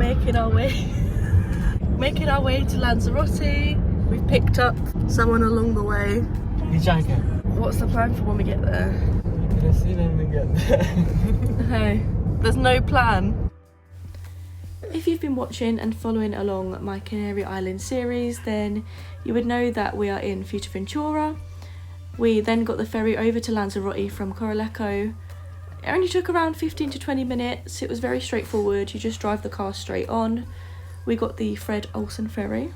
making our way to Lanzarote. We've picked up someone along the way. What's the plan for when we get there? Let's see when we get there. Hey, there's no plan. If you've been watching and following along my Canary Island series, then you would know that we are in Fuerteventura. We then got the ferry over to Lanzarote from Coralejo. It only took around 15 to 20 minutes. It was very straightforward. You just drive the car straight on. We got the Fred Olsen ferry.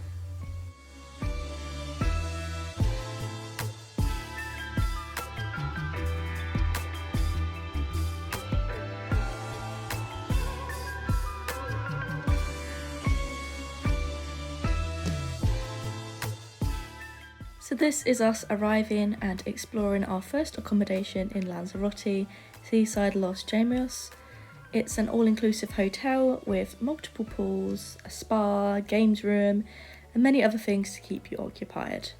So this is us arriving and exploring our first accommodation in Lanzarote, Seaside Los Jameos. It's an all-inclusive hotel with multiple pools, a spa, games room, and many other things to keep you occupied.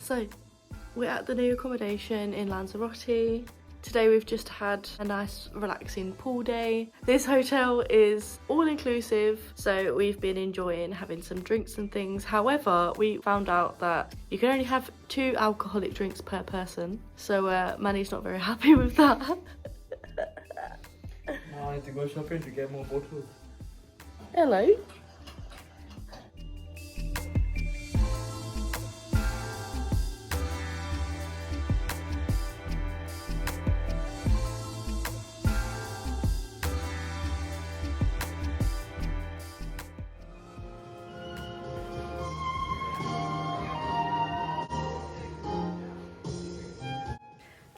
So, we're at the new accommodation in Lanzarote. Today we've just had a nice relaxing pool day. This hotel is all inclusive, so we've been enjoying having some drinks and things. However, we found out that you can only have 2 alcoholic drinks per person, so Manny's not very happy with that. Now I have to go shopping to get more bottles. Hello.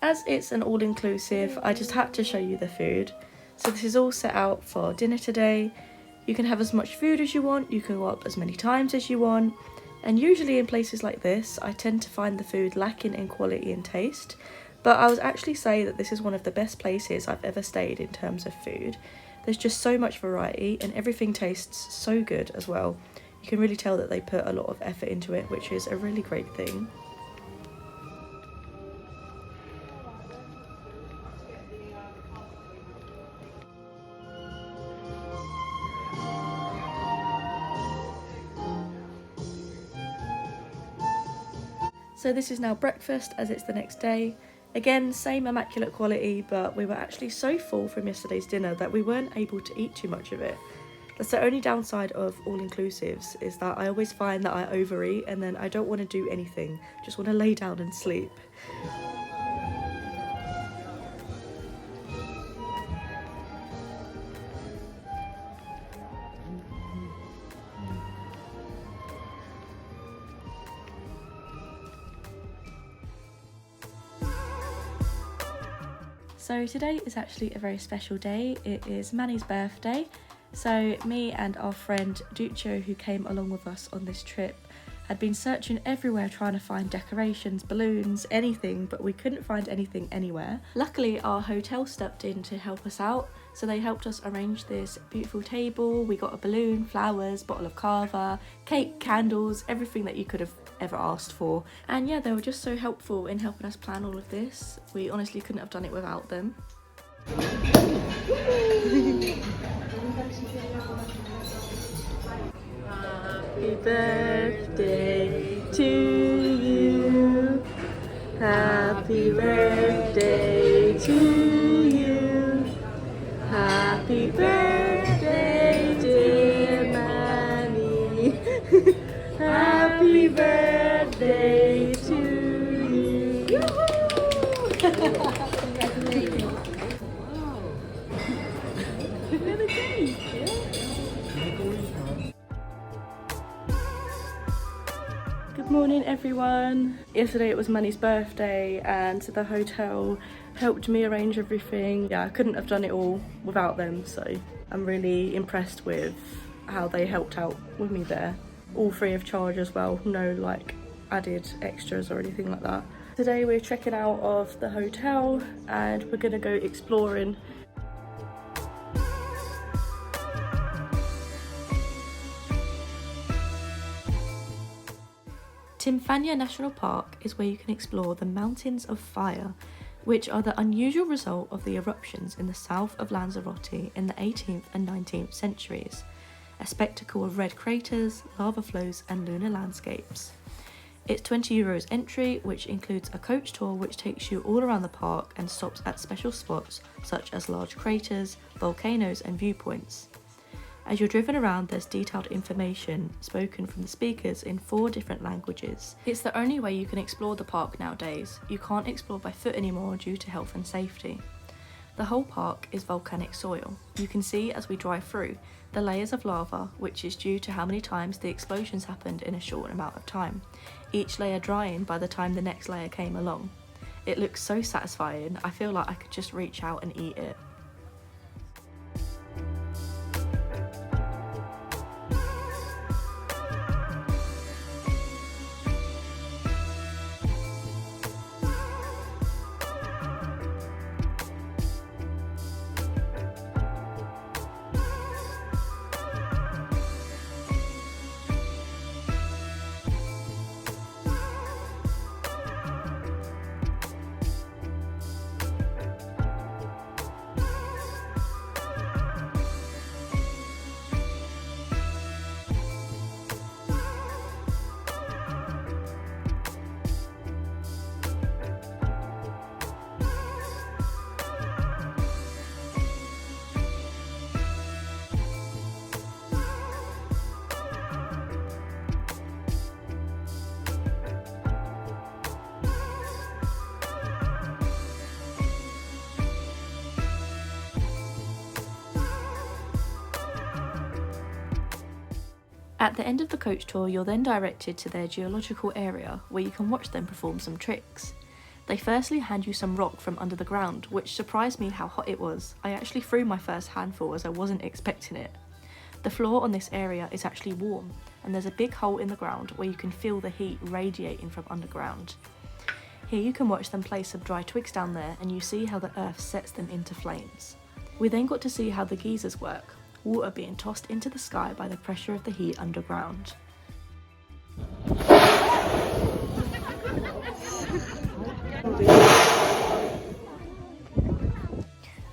As it's an all-inclusive, I just had to show you the food. So this is all set out for dinner today. You can have as much food as you want, you can go up as many times as you want. And usually in places like this, I tend to find the food lacking in quality and taste. But I would actually say that this is one of the best places I've ever stayed in terms of food. There's just so much variety and everything tastes so good as well. You can really tell that they put a lot of effort into it, which is a really great thing. So this is now breakfast as it's the next day. Again, same immaculate quality, but we were actually so full from yesterday's dinner that we weren't able to eat too much of it. That's the only downside of all-inclusives, is that I always find that I overeat and then I don't want to do anything, just want to lay down and sleep. So today is actually a very special day. It is Manny's birthday. So me and our friend Duccio, who came along with us on this trip, had been searching everywhere trying to find decorations, balloons, anything, but we couldn't find anything anywhere. Luckily our hotel stepped in to help us out, so they helped us arrange this beautiful table. We got a balloon, flowers, bottle of cava, cake, candles, everything that you could have ever asked for. And yeah, they were just so helpful in helping us plan all of this. We honestly couldn't have done it without them. Happy birthday to you. Happy birthday to you. Happy birthday, dear Manny. Happy birthday to you. Good morning everyone. Yesterday it was Manny's birthday and the hotel helped me arrange everything. Yeah, I couldn't have done it all without them, so I'm really impressed with how they helped out with me there. All free of charge as well, no like added extras or anything like that. Today we're checking out of the hotel and we're gonna go exploring. Timfanya National Park is where you can explore the Mountains of Fire, which are the unusual result of the eruptions in the south of Lanzarote in the 18th and 19th centuries, a spectacle of red craters, lava flows and lunar landscapes. It's €20 entry, which includes a coach tour which takes you all around the park and stops at special spots such as large craters, volcanoes and viewpoints. As you're driven around, there's detailed information spoken from the speakers in 4 different languages. It's the only way you can explore the park nowadays. You can't explore by foot anymore due to health and safety. The whole park is volcanic soil. You can see as we drive through the layers of lava, which is due to how many times the explosions happened in a short amount of time, each layer drying by the time the next layer came along. It looks so satisfying, I feel like I could just reach out and eat it. At the end of the coach tour, you're then directed to their geological area where you can watch them perform some tricks. They firstly hand you some rock from under the ground, which surprised me how hot it was. I actually threw my first handful as I wasn't expecting it. The floor on this area is actually warm, and there's a big hole in the ground where you can feel the heat radiating from underground. Here you can watch them place some dry twigs down there and you see how the earth sets them into flames. We then got to see how the geysers work, water being tossed into the sky by the pressure of the heat underground.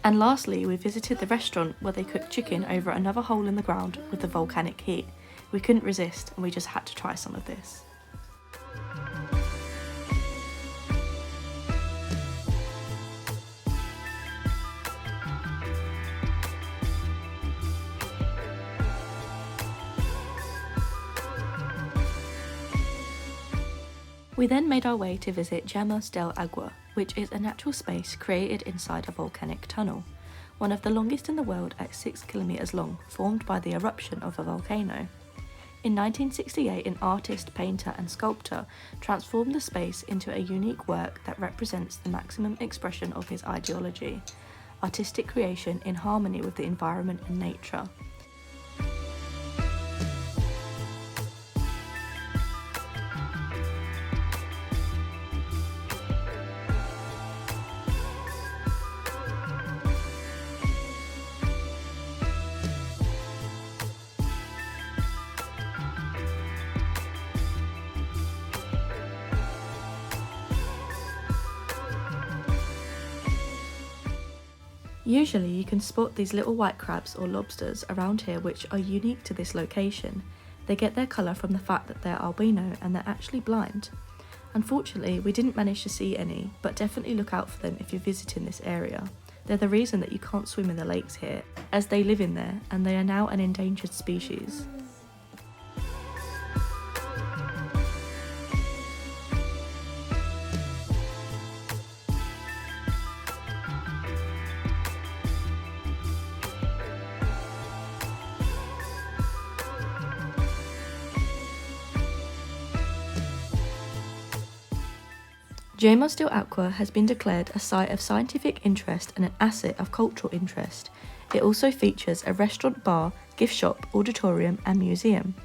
And lastly, we visited the restaurant where they cooked chicken over another hole in the ground with the volcanic heat. We couldn't resist and we just had to try some of this. We then made our way to visit Jameos Del Agua, which is a natural space created inside a volcanic tunnel, one of the longest in the world at 6 kilometers long, formed by the eruption of a volcano. In 1968, an artist, painter and sculptor transformed the space into a unique work that represents the maximum expression of his ideology, artistic creation in harmony with the environment and nature. Usually you can spot these little white crabs or lobsters around here which are unique to this location. They get their colour from the fact that they're albino and they're actually blind. Unfortunately, we didn't manage to see any, but definitely look out for them if you're visiting this area. They're the reason that you can't swim in the lakes here, as they live in there and they are now an endangered species. Jameos Del Agua has been declared a site of scientific interest and an asset of cultural interest. It also features a restaurant, bar, gift shop, auditorium and museum.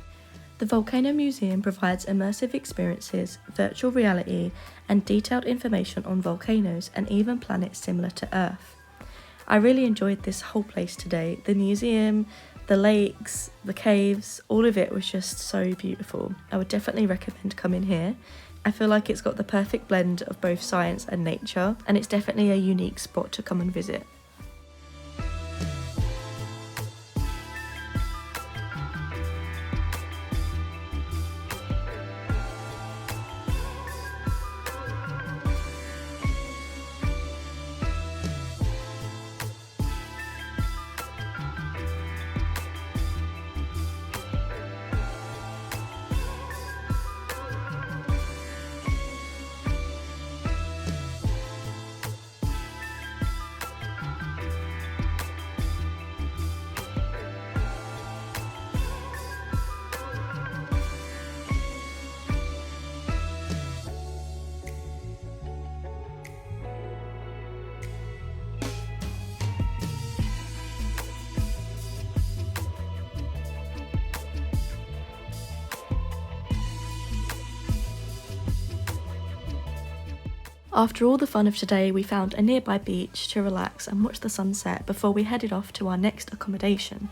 The Volcano Museum provides immersive experiences, virtual reality and detailed information on volcanoes and even planets similar to Earth. I really enjoyed this whole place today. The museum, the lakes, the caves, all of it was just so beautiful. I would definitely recommend coming here. I feel like it's got the perfect blend of both science and nature, and it's definitely a unique spot to come and visit. After all the fun of today, we found a nearby beach to relax and watch the sunset before we headed off to our next accommodation.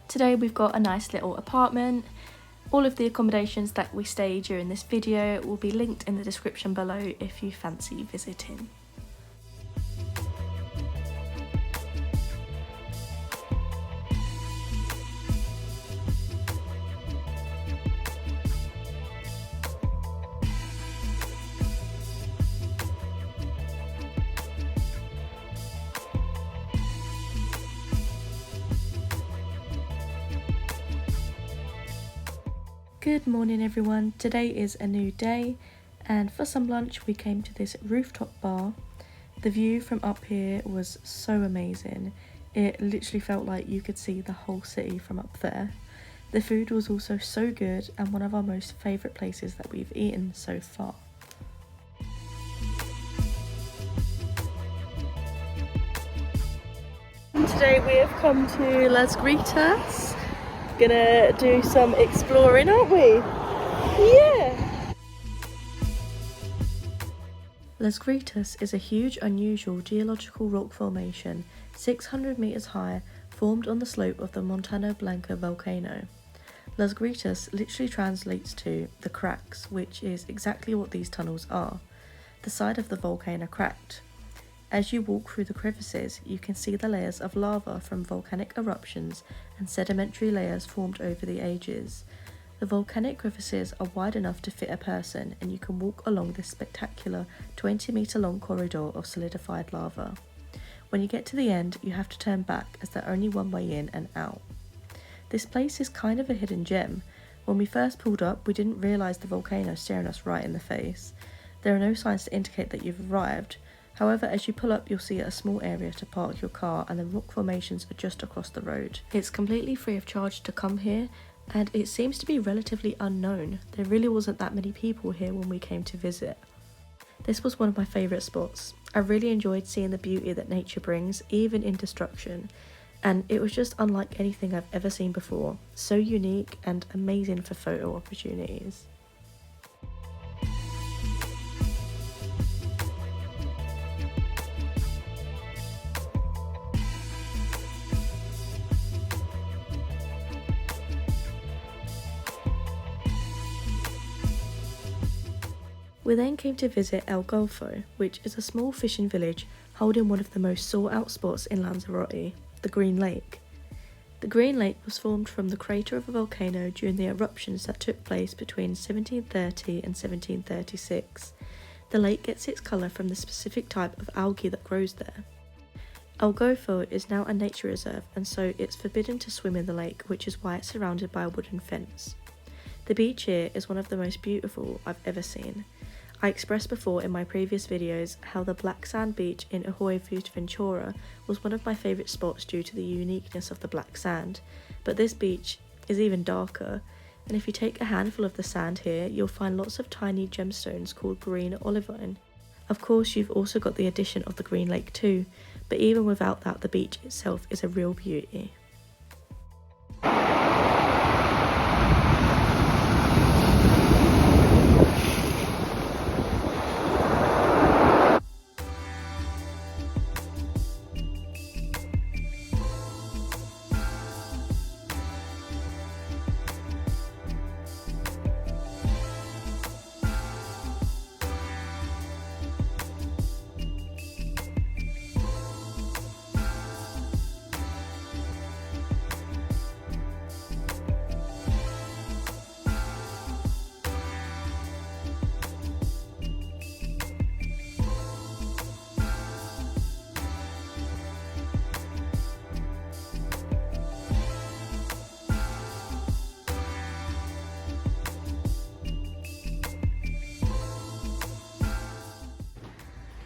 Today we've got a nice little apartment. All of the accommodations that we stay during this video will be linked in the description below if you fancy visiting. Good morning everyone, today is a new day and for some lunch we came to this rooftop bar. The view from up here was so amazing, it literally felt like you could see the whole city from up there. The food was also so good and one of our most favourite places that we've eaten so far. Today we have come to Las Grietas. Gonna do some exploring, aren't we? Yeah! Las Grietas is a huge, unusual geological rock formation, 600 metres high, formed on the slope of the Montano Blanco volcano. Las Grietas literally translates to the cracks, which is exactly what these tunnels are. The side of the volcano cracked. As you walk through the crevices, you can see the layers of lava from volcanic eruptions and sedimentary layers formed over the ages. The volcanic crevices are wide enough to fit a person, and you can walk along this spectacular 20-metre long corridor of solidified lava. When you get to the end, you have to turn back as there's only one way in and out. This place is kind of a hidden gem. When we first pulled up, we didn't realise the volcano staring us right in the face. There are no signs to indicate that you've arrived. However, as you pull up, you'll see a small area to park your car and the rock formations are just across the road. It's completely free of charge to come here and it seems to be relatively unknown. There really wasn't that many people here when we came to visit. This was one of my favourite spots. I really enjoyed seeing the beauty that nature brings, even in destruction, and it was just unlike anything I've ever seen before. So unique and amazing for photo opportunities. We then came to visit El Golfo, which is a small fishing village holding one of the most sought out spots in Lanzarote, the Green Lake. The Green Lake was formed from the crater of a volcano during the eruptions that took place between 1730 and 1736. The lake gets its colour from the specific type of algae that grows there. El Golfo is now a nature reserve and so it's forbidden to swim in the lake, which is why it's surrounded by a wooden fence. The beach here is one of the most beautiful I've ever seen. I expressed before in my previous videos how the black sand beach in Ahoy Fuerteventura was one of my favourite spots due to the uniqueness of the black sand, but this beach is even darker, and if you take a handful of the sand here, you'll find lots of tiny gemstones called green olivine. Of course, you've also got the addition of the Green Lake too, but even without that, the beach itself is a real beauty.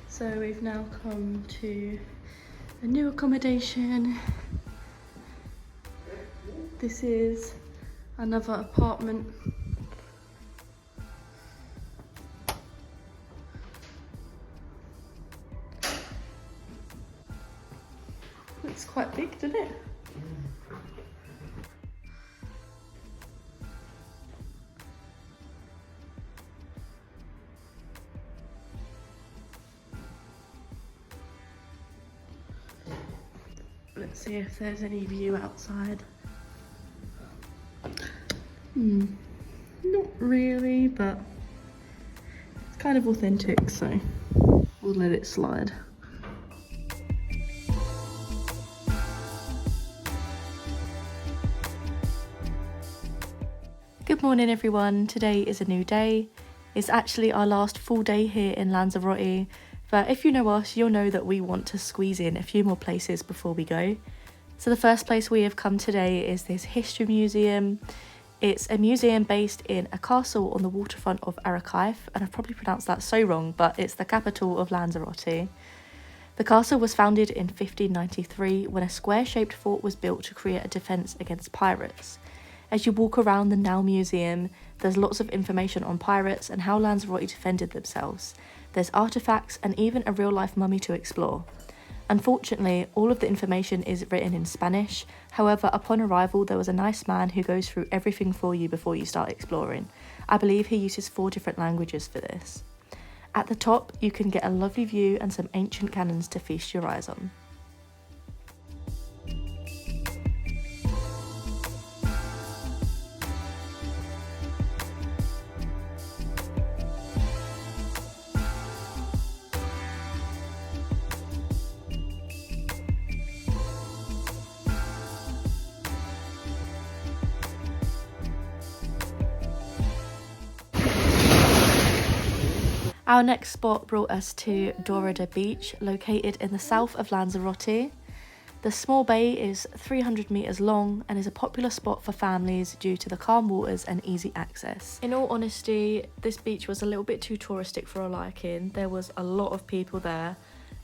So we've now come to a new accommodation. This is another apartment. Looks quite big, doesn't it? Let's see if there's any view outside. Not really, but it's kind of authentic, so we'll let it slide. Good morning everyone, today is a new day. It's actually our last full day here in Lanzarote, but if you know us, you'll know that we want to squeeze in a few more places before we go. So the first place we have come today is this History Museum. It's a museum based in a castle on the waterfront of Arrecife, and I've probably pronounced that so wrong, but it's the capital of Lanzarote. The castle was founded in 1593 when a square-shaped fort was built to create a defence against pirates. As you walk around the now museum, there's lots of information on pirates and how Lanzarote defended themselves. There's artefacts and even a real-life mummy to explore. Unfortunately, all of the information is written in Spanish. However, upon arrival, there was a nice man who goes through everything for you before you start exploring. I believe he uses 4 different languages for this. At the top, you can get a lovely view and some ancient cannons to feast your eyes on. Our next spot brought us to Dorada Beach, located in the south of Lanzarote. The small bay is 300 metres long and is a popular spot for families due to the calm waters and easy access. In all honesty, this beach was a little bit too touristic for our liking. There was a lot of people there,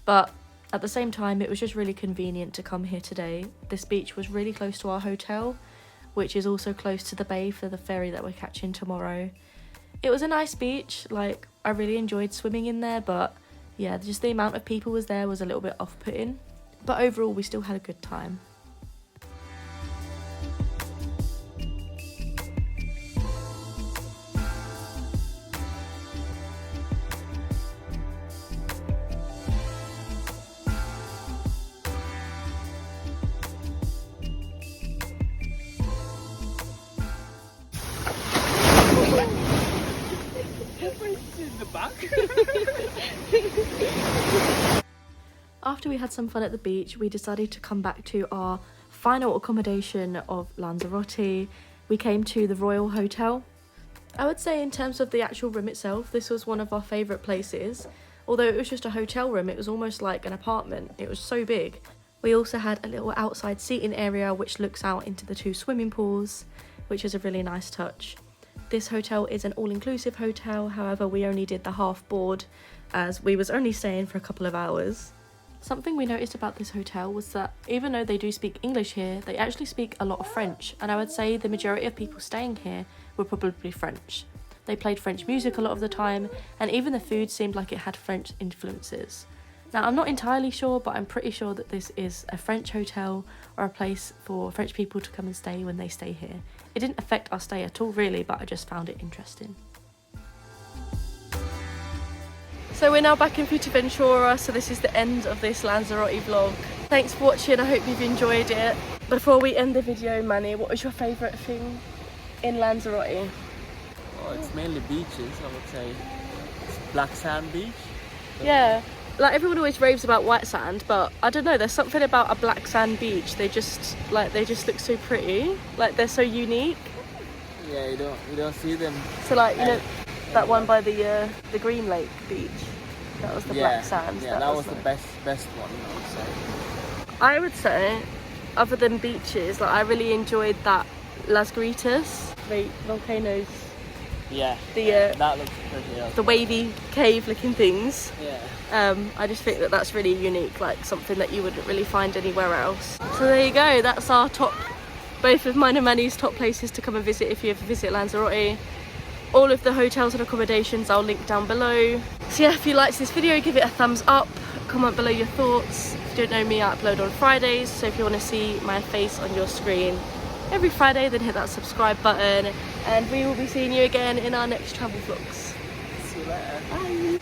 but at the same time it was just really convenient to come here today. This beach was really close to our hotel, which is also close to the bay for the ferry that we're catching tomorrow. It was a nice beach, like I really enjoyed swimming in there, but yeah, just the amount of people was there was a little bit off-putting. But overall, we still had a good time. After we had some fun at the beach, we decided to come back to our final accommodation of Lanzarote. We came to the Royal Hotel. I would say in terms of the actual room itself, this was one of our favourite places. Although it was just a hotel room, it was almost like an apartment. It was so big. We also had a little outside seating area which looks out into the 2 swimming pools, which is a really nice touch. This hotel is an all-inclusive hotel, however we only did the half board as we was only staying for a couple of hours. Something we noticed about this hotel was that even though they do speak English here, they actually speak a lot of French, and I would say the majority of people staying here were probably French. They played French music a lot of the time, and even the food seemed like it had French influences. Now, I'm not entirely sure, but I'm pretty sure that this is a French hotel or a place for French people to come and stay when they stay here. It didn't affect our stay at all really, but I just found it interesting. So we're now back in Fuerteventura, so this is the end of this Lanzarote vlog. Thanks for watching, I hope you've enjoyed it. Before we end the video, Manny, what was your favourite thing in Lanzarote? Oh, it's mainly beaches, I would say. It's black sand beach. Yeah, like everyone always raves about white sand, but I don't know, there's something about a black sand beach. They just look so pretty. Like, they're so unique. Yeah, you don't see them. So like, you know, that one by the Green Lake beach, that was the black sand. Yeah, that was the best one, I would say. I would say, other than beaches, like I really enjoyed that Las Grietas, volcanoes. Yeah, that looks pretty. The wavy cave looking things. Yeah. I just think that that's really unique, like something that you wouldn't really find anywhere else. So there you go, that's our top, both of mine and Manny's top places to come and visit if you ever visit Lanzarote. All of the hotels and accommodations I'll link down below. So yeah, if you liked this video, give it a thumbs up, comment below your thoughts. If you don't know me, I upload on Fridays, so if you want to see my face on your screen every Friday, then hit that subscribe button, and we will be seeing you again in our next travel vlogs. See you later. Bye.